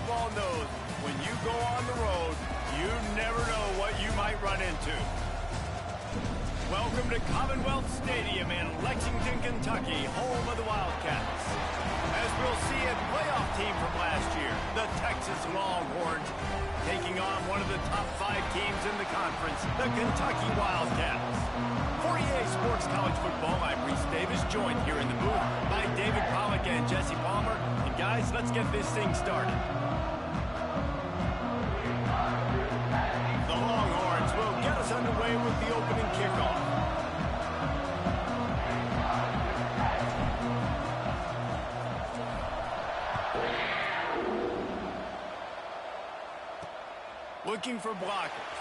football knows when you go on the road, you never know what you might run into. Welcome to Commonwealth Stadium in Lexington, Kentucky, home of the Wildcats. As we'll see a playoff team from last year, the Texas Longhorns, taking on one of the top 5 teams in the conference, the Kentucky Wildcats. For EA Sports College Football, I'm Reese Davis, joined here in the booth by David Pollack and Jesse Palmer. And guys, let's get this thing started. The Longhorns will get us underway with the opening kickoff. Looking for blockers.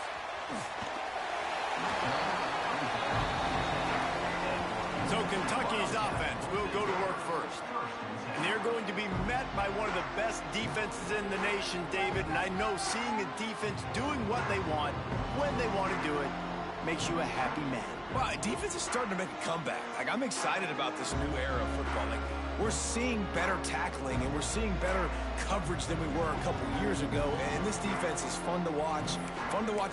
So Kentucky's offense will go to work first. And they're going to be met by one of the best defenses in the nation, David. And I know seeing a defense doing what they want, when they want to do it, makes you a happy man. Well, defense is starting to make a comeback. I'm excited about this new era of football. We're seeing better tackling, and we're seeing better coverage than we were a couple years ago. And this defense is fun to watch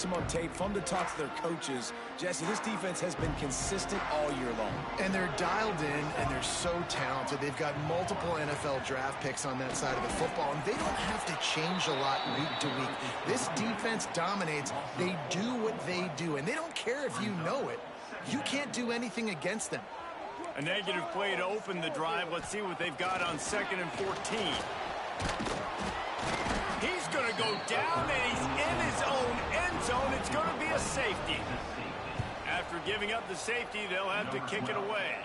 them on tape, fun to talk to their coaches. Jesse, this defense has been consistent all year long. And they're dialed in, and they're so talented. They've got multiple NFL draft picks on that side of the football, and they don't have to change a lot week to week. This defense dominates. They do what they do, and they don't care if you know it. You can't do anything against them. A negative play to open the drive. Let's see what they've got on 2nd and 14. He's going to go down, and he's in his own end zone. It's going to be a safety. After giving up the safety, they'll have to kick it away.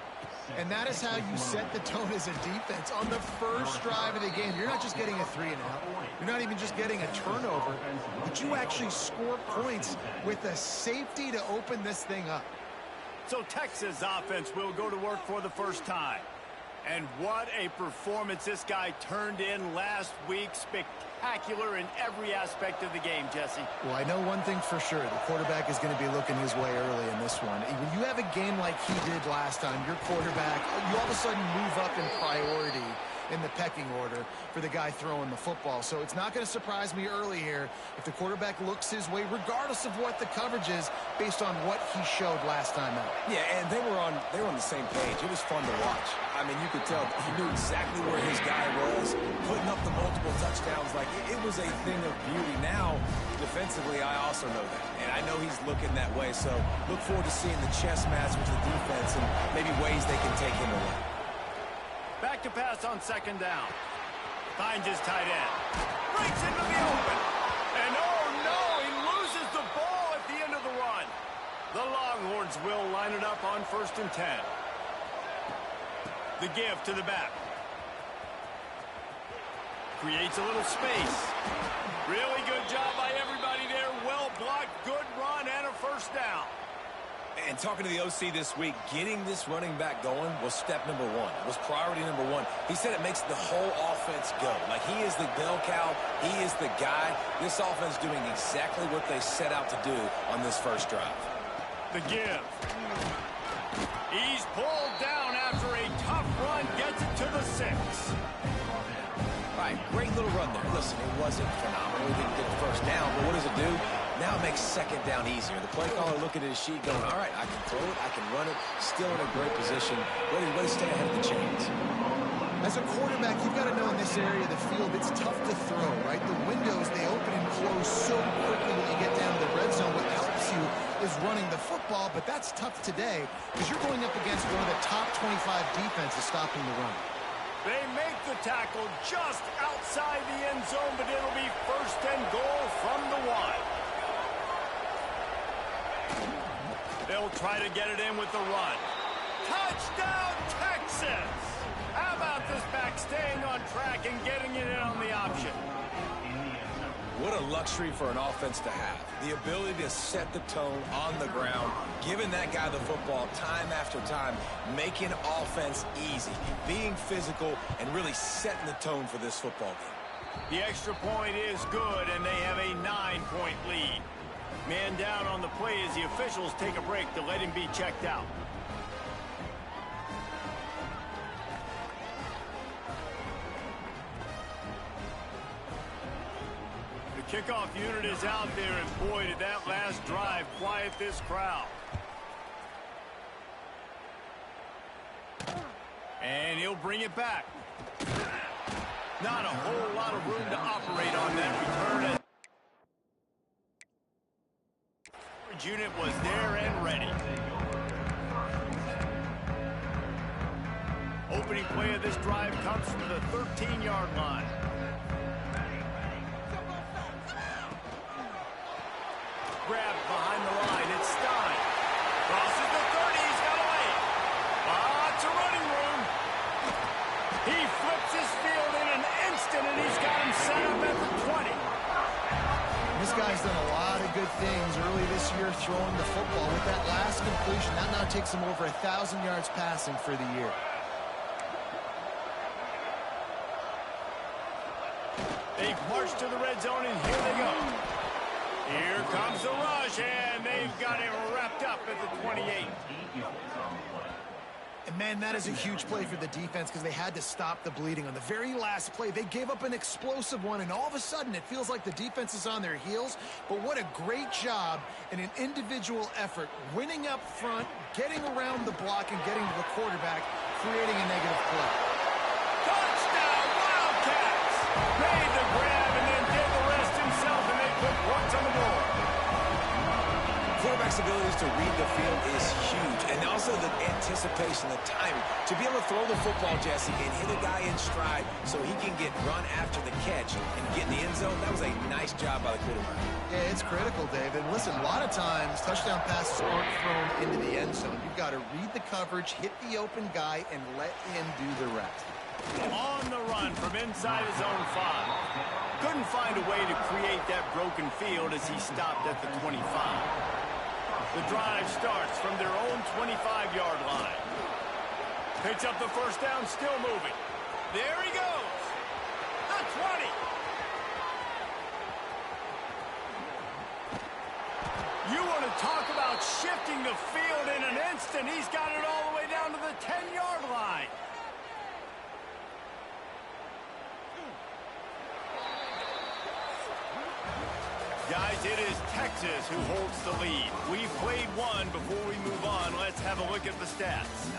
And that is how you set the tone as a defense. On the first drive of the game, you're not just getting a 3-and-out. You're not even just getting a turnover, but you actually score points with a safety to open this thing up. So Texas offense will go to work for the first time. And what a performance this guy turned in last week. Spectacular in every aspect of the game, Jesse. Well, I know one thing for sure. The quarterback is going to be looking his way early in this one. When you have a game like he did last time, your quarterback, you all of a sudden move up in priority in the pecking order for the guy throwing the football. So it's not going to surprise me early here if the quarterback looks his way, regardless of what the coverage is, based on what he showed last time out. Yeah, and they were on the same page. It was fun to watch. I mean, you could tell he knew exactly where his guy was, putting up the multiple touchdowns. Like, it was a thing of beauty. Now, defensively, I also know that. And I know he's looking that way. So look forward to seeing the chess match with the defense and maybe ways they can take him away. Back to pass on 2nd down. Finds his tight end. Breaks into the open. And oh no, he loses the ball at the end of the run. The Longhorns will line it up on 1st and 10. The give to the back. Creates a little space. Really good job by everybody there. Well blocked, good run, and a 1st down. And talking to the OC this week, getting this running back going was step number 1. It was priority number 1. He said it makes the whole offense go. Like, he is the bell cow. He is the guy. This offense doing exactly what they set out to do on this first drive. The give. He's pulled down after a tough run. Gets it to the 6. All right, great little run there. Listen, it wasn't phenomenal. He didn't get the 1st down, but what does it do? Now it makes 2nd down easier. The play caller looking at his sheet going, all right, I can throw it, I can run it, still in a great position, ready to stay ahead of the chains. As a quarterback, you've got to know in this area of the field, it's tough to throw, right? The windows, they open and close so quickly when you get down to the red zone. What helps you is running the football, but that's tough today because you're going up against one of the top 25 defenses stopping the run. They make the tackle just outside the end zone, but it'll be 1st and goal from the 1. They'll try to get it in with the run. Touchdown, Texas! How about this back staying on track and getting it in on the option? What a luxury for an offense to have. The ability to set the tone on the ground, giving that guy the football time after time, making offense easy, being physical, and really setting the tone for this football game. The extra point is good, and they have a 9-point lead. Man down on the play as the officials take a break to let him be checked out. Kickoff unit is out there, and boy, did that last drive quiet this crowd. And he'll bring it back. Not a whole lot of room to operate on that return. The unit was there and ready. Opening play of this drive comes from the 13-yard line. Grabbed behind the line. It's Stein. Crosses the 30. He's got away. Lots of running room. He flips his field in an instant, and he's got him set up at the 20. This guy's done a lot of good things early this year throwing the football. With that last completion, that now takes him over 1,000 yards passing for the year. They've marched to the red zone, and here they go. Here comes the rush, and they've got him wrapped up at the 28. And, man, that is a huge play for the defense because they had to stop the bleeding. On the very last play, they gave up an explosive one, and all of a sudden it feels like the defense is on their heels. But what a great job in an individual effort, winning up front, getting around the block, and getting to the quarterback, creating a negative play. Touchdown, Wildcats! Made the grab and then did the rest himself, and they put points on the board. Quarterback's abilities to read the field is huge, and also the anticipation, the timing. To be able to throw the football, Jesse, and hit a guy in stride so he can get run after the catch and get in the end zone, that was a nice job by the quarterback. Yeah, it's critical, David. Listen, a lot of times touchdown passes aren't thrown into the end zone. You've got to read the coverage, hit the open guy, and let him do the rest. On the run from inside his own 5. Couldn't find a way to create that broken field as he stopped at the 25. The drive starts from their own 25-yard line. Picks up the first down, still moving. There he goes. The 20. You want to talk about shifting the field in an instant. He's got it all the way down to the 10-yard line. Guys, it is Texas who holds the lead. We've played one. Before we move on, let's have a look at the stats.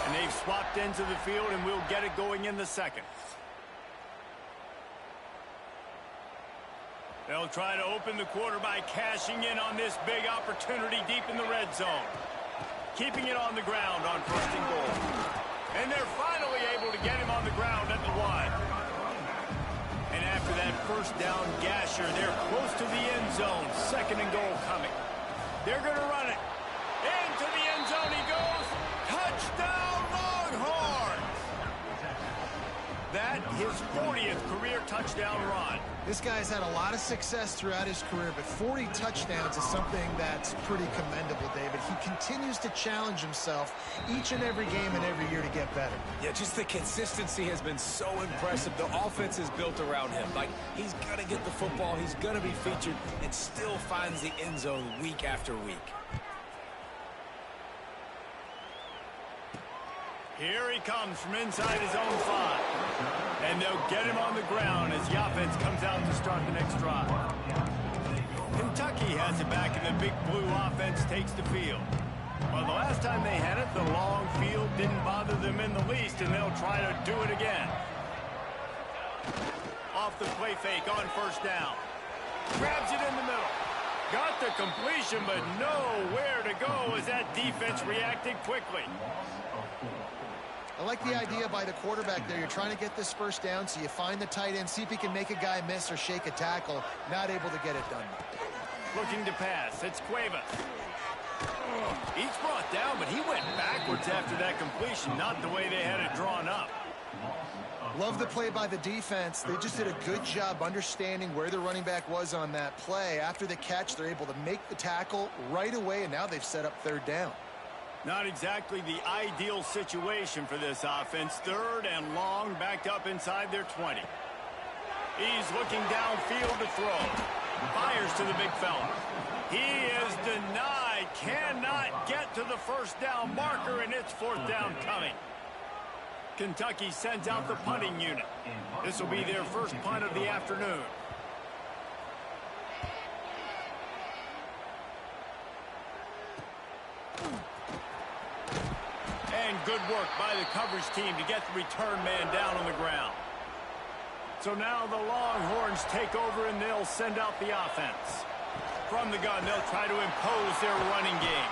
And they've swapped into the field, and we'll get it going in the second. They'll try to open the quarter by cashing in on this big opportunity deep in the red zone. Keeping it on the ground on first and goal. And they're finally able to get him on the ground at the 1. And after that first down gasher, they're close to the end zone. Second and goal coming. They're going to run it. Into the end zone he goes. Touchdown, Longhorns! That his 40th career touchdown run. This guy's had a lot of success throughout his career, but 40 touchdowns is something that's pretty commendable, David. He continues to challenge himself each and every game and every year to get better. Yeah, just the consistency has been so impressive. The offense is built around him. Like, he's going to get the football, he's going to be featured, and still finds the end zone week after week. Here he comes from inside his own 5. And they'll get him on the ground as the offense comes out to start the next drive. Kentucky has it back, and the big blue offense takes the field. Well, the last time they had it, the long field didn't bother them in the least, and they'll try to do it again. Off the play fake on first down. Grabs it in the middle. Got the completion, but nowhere to go as that defense reacted quickly. I like the idea by the quarterback there. You're trying to get this first down, so you find the tight end, see if he can make a guy miss or shake a tackle. Not able to get it done. Looking to pass. It's Cuevas. He's brought down, but he went backwards after that completion, not the way they had it drawn up. Love the play by the defense. They just did a good job understanding where the running back was on that play. After the catch, they're able to make the tackle right away, and now they've set up third down. Not exactly the ideal situation for this offense. Third and long, backed up inside their 20. He's looking downfield to throw. Fires to the big fella. He is denied. Cannot get to the first down marker, and it's fourth down coming. Kentucky sends out the punting unit. This will be their first punt of the afternoon. And good work by the coverage team to get the return man down on the ground. So now the Longhorns take over, and they'll send out the offense. From the gun, they'll try to impose their running game.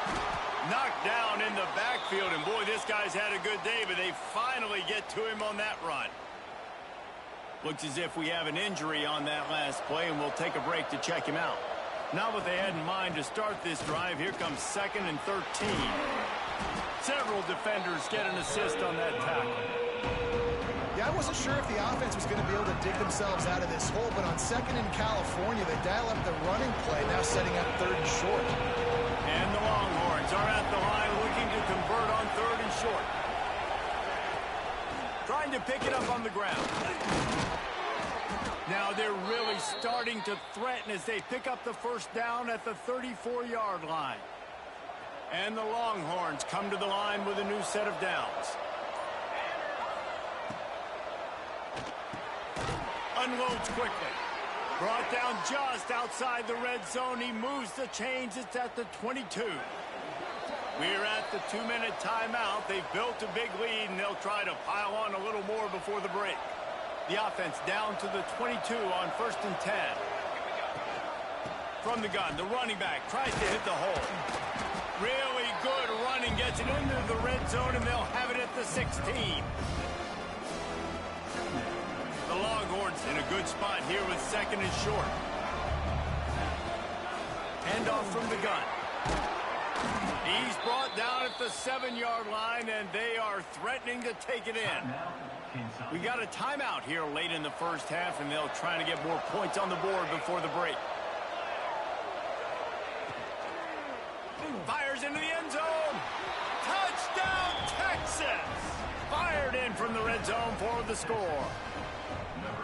Knocked down in the backfield, and boy, this guy's had a good day, but they finally get to him on that run. Looks as if we have an injury on that last play, and we'll take a break to check him out. Not what they had in mind to start this drive. Here comes 2nd and 13. Several defenders get an assist on that tackle. Yeah, I wasn't sure if the offense was going to be able to dig themselves out of this hole, but on 2nd in California, they dial up the running play, now setting up 3rd and short. And the Longhorns are at the line looking to convert on 3rd and short. Trying to pick it up on the ground. Now they're really starting to threaten as they pick up the first down at the 34-yard line. And the Longhorns come to the line with a new set of downs. Unloads quickly. Brought down just outside the red zone. He moves the chains. It's at the 22. We're at the 2-minute timeout. They've built a big lead, and they'll try to pile on a little more before the break. The offense down to the 22 on 1st and 10. From the gun, the running back tries to hit the hole. Really good running, gets it into the red zone, and they'll have it at the 16. The Longhorns in a good spot here with 2nd and short. Handoff from the gun. He's brought down at the 7-yard line, and they are threatening to take it in. We got a timeout here late in the first half, and they'll try to get more points on the board before the break. Fires into the end zone. Touchdown, Texas! Fired in from the red zone for the score.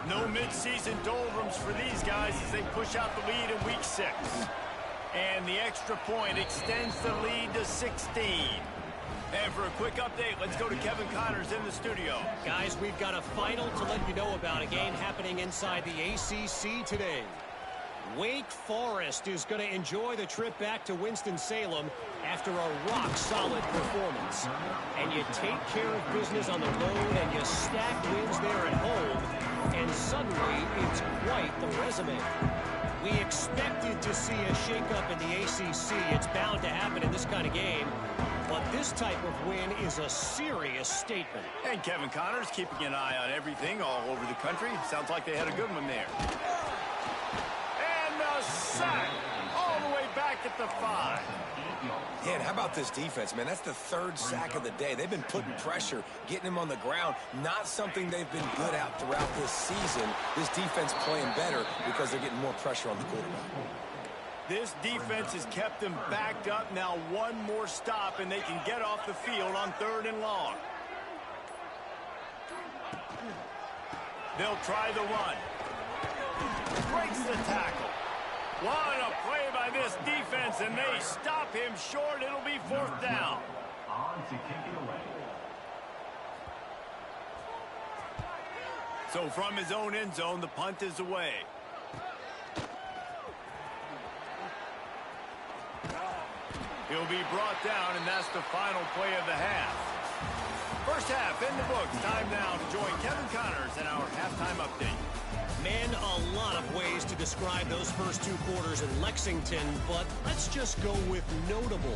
No mid-season doldrums for these guys as they push out the lead in week 6. And the extra point extends the lead to 16. And for a quick update, let's go to Kevin Connors in the studio. Guys, we've got a final to let you know about, a game happening inside the ACC today. Wake Forest is going to enjoy the trip back to Winston-Salem after a rock-solid performance. And you take care of business on the road and you stack wins there at home, and suddenly it's quite the resume. We expected to see a shakeup in the ACC. It's bound to happen in this kind of game. But this type of win is a serious statement. And Kevin Connors keeping an eye on everything all over the country. Sounds like they had a good one there. And a sack all the way back at the 5. Yeah, and how about this defense, man? That's the 3rd sack of the day. They've been putting pressure, getting him on the ground. Not something they've been good at throughout this season. This defense playing better because they're getting more pressure on the quarterback. This defense has them backed up. Now one more stop, and they can get off the field on 3rd and long. They'll try the run. Breaks the tackle. What a play by this defense, and they stop him short. It'll be 4th down. On to kick it away. So from his own end zone, the punt is away. He'll be brought down, and that's the final play of the half. First half in the books. Time now to join Kevin Connors in our halftime update. Man, a lot of ways to describe those first 2 quarters in Lexington, but let's just go with notable.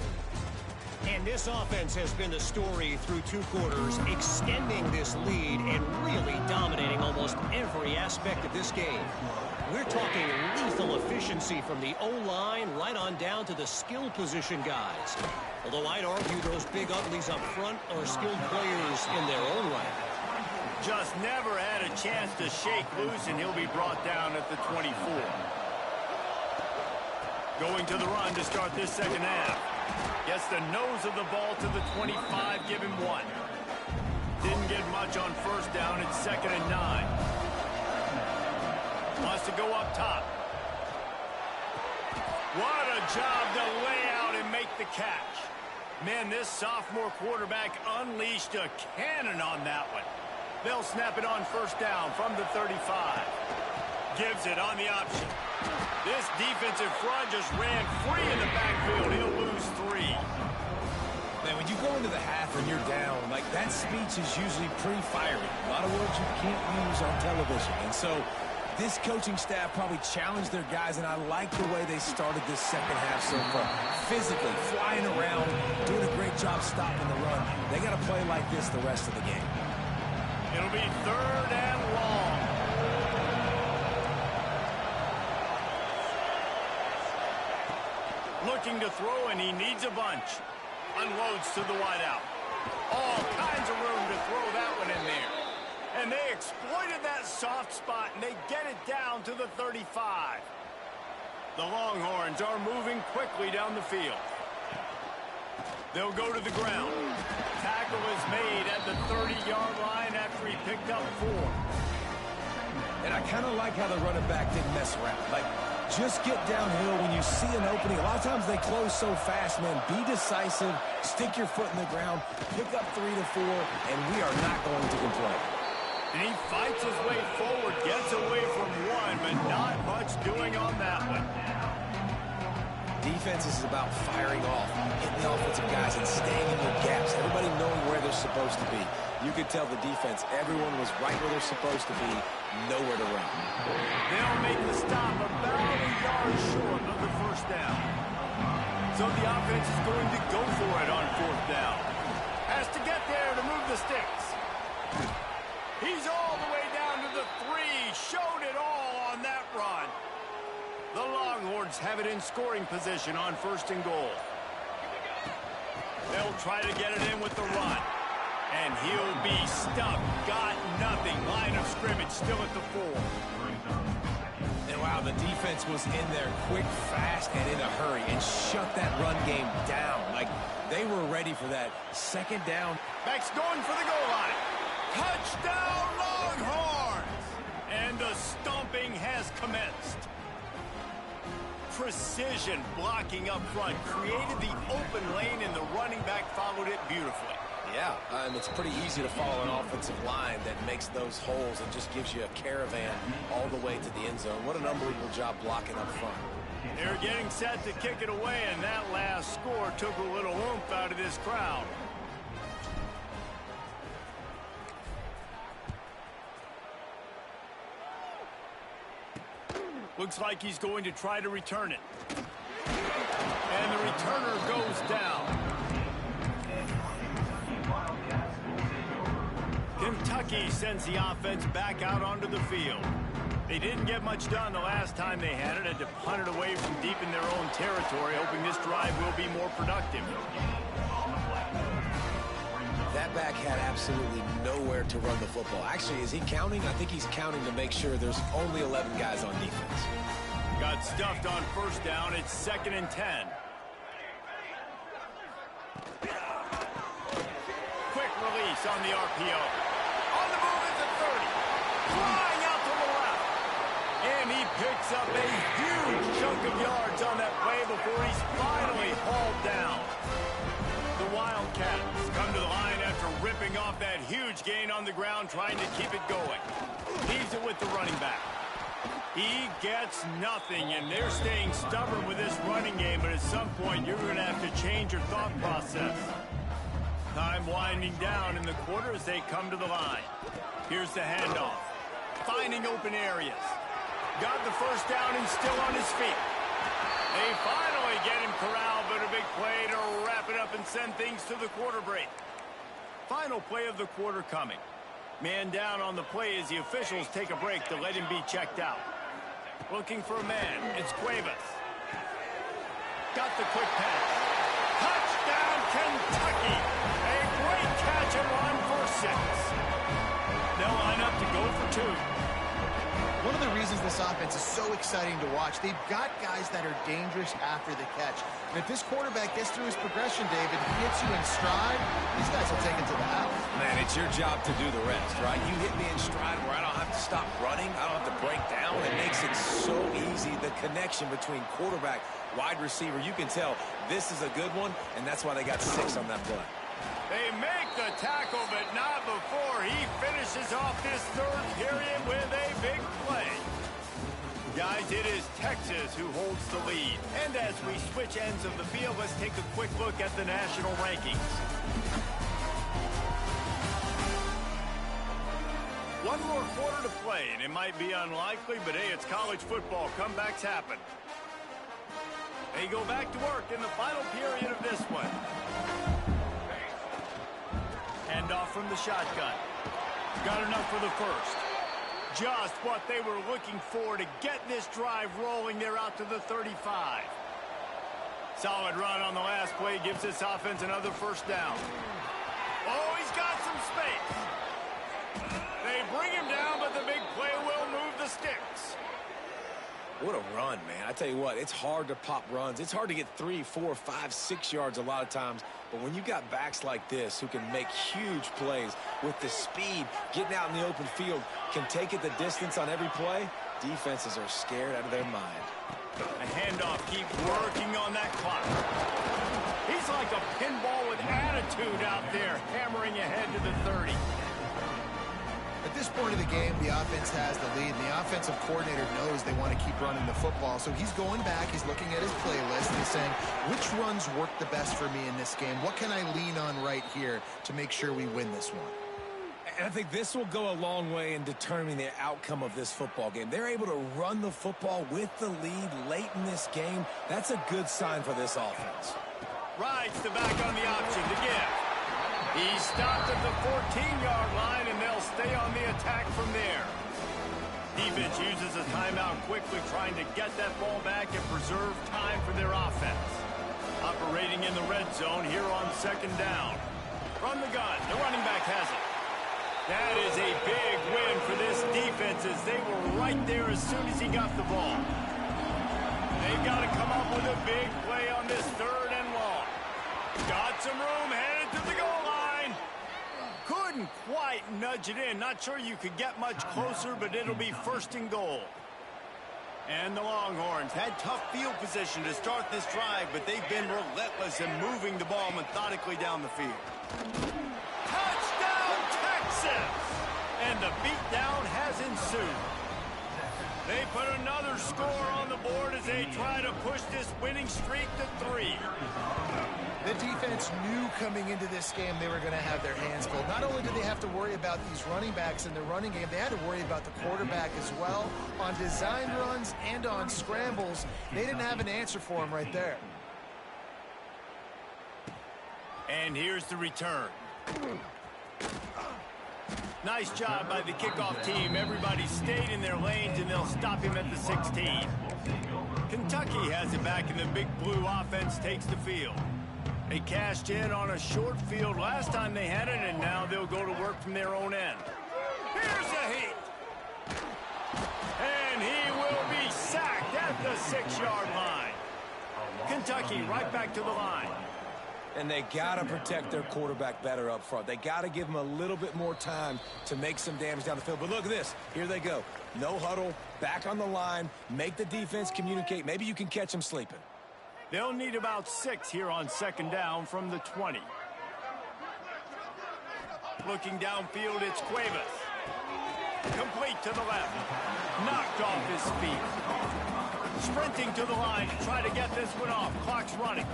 And this offense has been the story through 2 quarters, extending this lead and really dominating almost every aspect of this game. We're talking lethal efficiency from the O-line right on down to the skill position guys. Although I'd argue those big uglies up front are skilled players in their own right. Just never had a chance to shake loose, and he'll be brought down at the 24. Going to the run to start this second half. Gets the nose of the ball to the 25, give him 1. Didn't get much on first down. It's 2nd and 9. Wants to go up top. What a job to lay out and make the catch. Man, this sophomore quarterback unleashed a cannon on that one. They'll snap it on first down from the 35. Gives it on the option. This defensive front just ran free in the backfield. He'll lose 3. Man, when you go into the half and you're down, like, that speech is usually pretty fiery. A lot of words you can't use on television. And so this coaching staff probably challenged their guys, and I like the way they started this second half so far. Physically, flying around, doing a great job stopping the run. They got to play like this the rest of the game. It'll be 3rd and long. Looking to throw, and he needs a bunch. Unloads to the wideout. All kinds of room to throw that one in there. And they exploited that soft spot, and they get it down to the 35. The Longhorns are moving quickly down the field. They'll go to the ground. Tackle is made at the 30-yard line after he picked up 4. And I kind of like how the running back didn't mess around. Like, just get downhill when you see an opening. A lot of times they close so fast, man. Be decisive, stick your foot in the ground, pick up 3 to 4, and we are not going to complain. And he fights his way forward, gets away from 1, but not much doing on that one. Defense is about firing off, hitting the offensive guys, and staying in their gaps. Everybody knowing where they're supposed to be. You could tell the defense, everyone was right where they're supposed to be, nowhere to run. They'll make the stop about a yard short of the first down. So the offense is going to go for it on 4th down. Has to get there to move the sticks. He's all the way down to the 3. Showed it all on that run. The Longhorns have it in scoring position on 1st and goal. They'll try to get it in with the run. And he'll be stuck. Got nothing. Line of scrimmage still at the 4. And wow, the defense was in there quick, fast, and in a hurry and shut that run game down. Like, they were ready for that 2nd down. Back's going for the goal line. Touchdown, Longhorns! And the stomping has commenced. Precision blocking up front created the open lane, and the running back followed it beautifully. Yeah, it's pretty easy to follow an offensive line that makes those holes and just gives you a caravan all the way to the end zone. What an unbelievable job blocking up front. They're getting set to kick it away, and that last score took a little oomph out of this crowd. Looks like he's going to try to return it. And the returner goes down. Kentucky sends the offense back out onto the field. They didn't get much done the last time they had it. Had to punt it away from deep in their own territory, hoping this drive will be more productive. That back had absolutely nowhere to run the football. Actually, is he counting? I think he's counting to make sure there's only 11 guys on defense. Got stuffed on 1st down. It's 2nd and 10. Quick release on the RPO. On the move at the 30. Flying out to the left. And he picks up a huge chunk of yards on that play before he's finally hauled down. The Wildcats come to the line after ripping off that huge gain on the ground, trying to keep it going. Leaves it with the running back. He gets nothing, and they're staying stubborn with this running game, but at some point you're going to have to change your thought process. Time winding down in the quarter as they come to the line. Here's the handoff. Finding open areas. Got the 1st down and still on his feet. They finally get him corralled, but a big play to wrap it up and send things to the quarter break. Final play of the quarter coming. Man down on the play as the officials take a break to let him be checked out. Looking for a man. It's Cuevas. Got the quick pass. Touchdown, Kentucky. A great catch and run for 6. They'll line up to go for 2. One of the reasons this this offense is so exciting to watch. They've got guys that are dangerous after the catch. And if this quarterback gets through his progression, David, he hits you in stride, these guys will take it to the house. Man, it's your job to do the rest, right? You hit me in stride where I don't have to stop running. I don't have to break down. It makes it so easy. The connection between quarterback, wide receiver, you can tell this is a good one, and that's why they got 6 on that play. They make the tackle, but not before he finishes off this third period with a big play. Guys, it is Texas who holds the lead. And as we switch ends of the field, let's take a quick look at the national rankings. One more quarter to play, and it might be unlikely, but hey, it's college football. Comebacks happen. They go back to work in the final period of this one. Handoff from the shotgun. Got enough for the first. Just what they were looking for to get this drive rolling. They're out to the 35. Solid run on the last play gives this offense another first down. Oh, he's got some space. They bring him down, but the big play will move the sticks. What a run, man. I tell you what, it's hard to pop runs. It's hard to get 3, 4, 5, 6 yards a lot of times. But when you got backs like this who can make huge plays with the speed, getting out in the open field, can take it the distance on every play, defenses are scared out of their mind. A handoff keeps working on that clock. He's like a pinball with attitude out there, hammering ahead to the 30. At this point of the game, the offense has the lead, and the offensive coordinator knows they want to keep running the football. So he's going back, he's looking at his playlist, and he's saying, which runs work the best for me in this game? What can I lean on right here to make sure we win this one? And I think this will go a long way in determining the outcome of this football game. They're able to run the football with the lead late in this game. That's a good sign for this offense. Rides the back on the option to give. He stopped at the 14-yard line, and they'll stay on the attack from there. Defense uses a timeout quickly, trying to get that ball back and preserve time for their offense. Operating in the red zone here on second down. From the gun, the running back has it. That is a big win for this defense, as they were right there as soon as he got the ball. They've got to come up with a big play on this third and long. Got some room, headed to the goal line. Couldn't quite nudge it in. Not sure you could get much closer, but it'll be first and goal. And the Longhorns had tough field position to start this drive, but they've been relentless in moving the ball methodically down the field. Touchdown, Texas! And the beatdown has ensued. They put another score on the board as they try to push this winning streak to 3. The defense knew coming into this game they were going to have their hands full. Not only did they have to worry about these running backs in the running game, they had to worry about the quarterback as well. On design runs and on scrambles, they didn't have an answer for him right there. And here's the return. Nice job by the kickoff team. Everybody stayed in their lanes, and they'll stop him at the 16. Kentucky has it back, and the big blue offense takes the field. They cashed in on a short field last time they had it, and now they'll go to work from their own end. Here's a heat. And he will be sacked at the 6-yard line. Kentucky right back to the line. And they got to protect their quarterback better up front. They got to give him a little bit more time to make some damage down the field. But look at this. Here they go. No huddle, back on the line, make the defense communicate. Maybe you can catch them sleeping. They'll need about 6 here on second down from the 20. Looking downfield, it's Cuevas. Complete to the left. Knocked off his feet. Sprinting to the line to try to get this one off. Clock's running.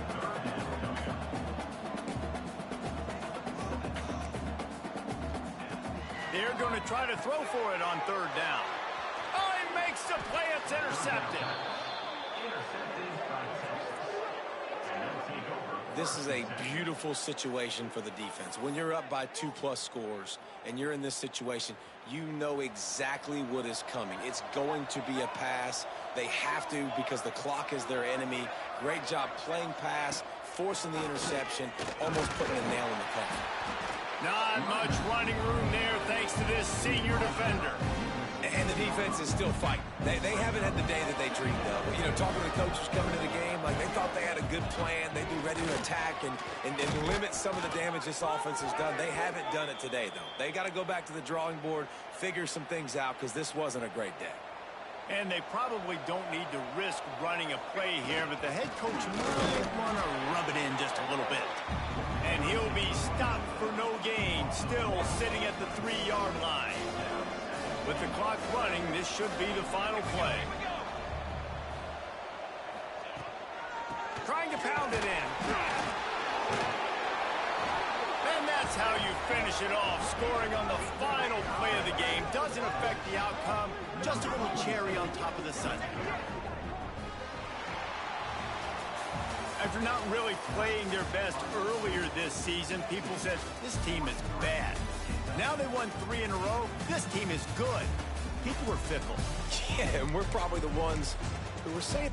They're going to try to throw for it on third down. Oh, he makes the play. It's intercepted. This is a beautiful situation for the defense. When you're up by 2+ scores and you're in this situation, you know exactly what is coming. It's going to be a pass. They have to, because the clock is their enemy. Great job playing pass, forcing the interception, almost putting a nail in the coffin. Not much running room there thanks to this senior defender. And the defense is still fighting. They haven't had the day that they dreamed of. You know, talking to the coaches coming to the game, like they thought they had a good plan. They'd be ready to attack and limit some of the damage this offense has done. They haven't done it today, though. They got to go back to the drawing board, figure some things out, because this wasn't a great day. And they probably don't need to risk running a play here, but the head coach might want to rub it in just a little bit. And he'll be stopped for no gain, still sitting at the 3-yard line. With the clock running, this should be the final play. Trying to pound it in. And that's how you finish it off. Scoring on the final play of the game doesn't affect the outcome. Just a little cherry on top of the sundae. After not really playing their best earlier this season, people said, this team is bad. Now they won 3 in a row. This team is good. People were fickle. Yeah, and we're probably the ones who were saying...